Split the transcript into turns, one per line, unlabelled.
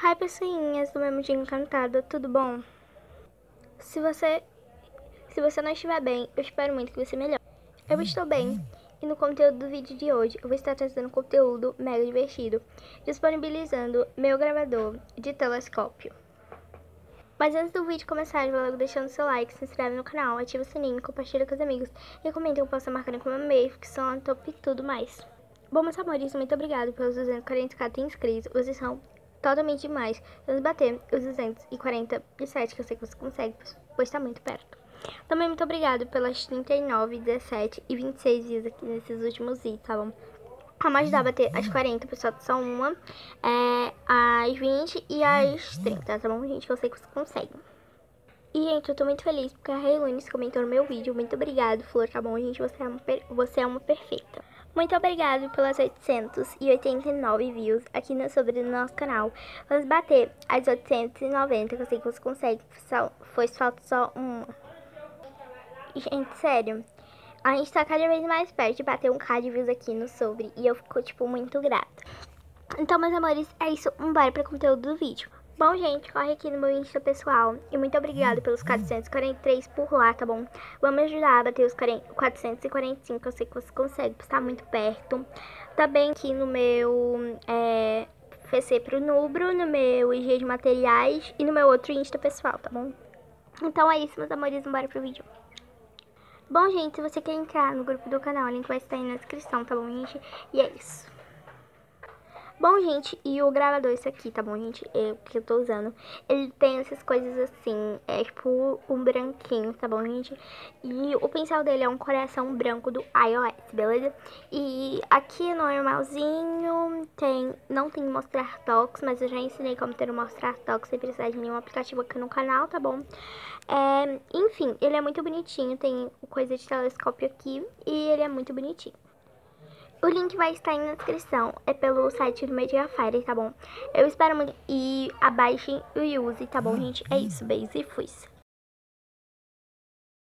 Hi, pessoinhas do meu mundinho encantado, tudo bom? Se você não estiver bem, eu espero muito que você melhore. Eu estou bem, e no conteúdo do vídeo de hoje, eu vou estar trazendo conteúdo mega divertido, disponibilizando meu gravador de telescópio. Mas antes do vídeo começar, eu vou logo deixando seu like, se inscreve no canal, ativa o sininho, compartilha com os amigos e comenta o que possa marcar como amei, ficção, top e tudo mais. Bom, meus amores, muito obrigado pelos 240k inscritos, vocês são totalmente demais. Vamos bater os 247, que eu sei que você consegue, pois tá muito perto. Também muito obrigado pelas 39, 17 e 26 views aqui nesses últimos vídeos, tá bom? Vamos ajudar a bater as 40, pessoal, só uma, as 20 e as 30, tá bom, gente? Que eu sei que você consegue. E, gente, eu tô muito feliz porque a Reilunes comentou no meu vídeo. Muito obrigado, Flor, tá bom, gente? Você é uma perfeita. Muito obrigado pelas 889 views aqui sobre o nosso canal. Vamos bater as 890, que eu sei que você consegue, pois falta só uma. E, gente, sério, a gente tá cada vez mais perto de bater 1k de views aqui no sobre. E eu fico, tipo, muito grata. Então, meus amores, é isso. Bora pro conteúdo do vídeo. Bom, gente, corre aqui no meu Insta pessoal. E muito obrigada pelos 443 por lá, tá bom? Vamos ajudar a bater os 445, eu sei que você consegue, está muito perto. Também aqui no meu PC pro Nubro, no meu IG de materiais e no meu outro Insta pessoal, tá bom? Então é isso, meus amores, bora pro vídeo. Bom, gente, se você quer entrar no grupo do canal, o link vai estar aí na descrição, tá bom, gente? E é isso. Bom, gente, e o gravador, esse aqui, tá bom, gente? Que eu tô usando. Ele tem essas coisas assim, tipo um branquinho, tá bom, gente? E o pincel dele é um coração branco do iOS, beleza? E aqui normalzinho, não tem mostrar toques, mas eu já ensinei como ter um mostrar toques sem precisar de nenhum aplicativo aqui no canal, tá bom? Enfim, ele é muito bonitinho, tem coisa de telescópio aqui e ele é muito bonitinho. O link vai estar aí na descrição, é pelo site do Mediafire, tá bom? Eu espero muito e abaixem e use, tá bom, gente? É isso, beijo e fui.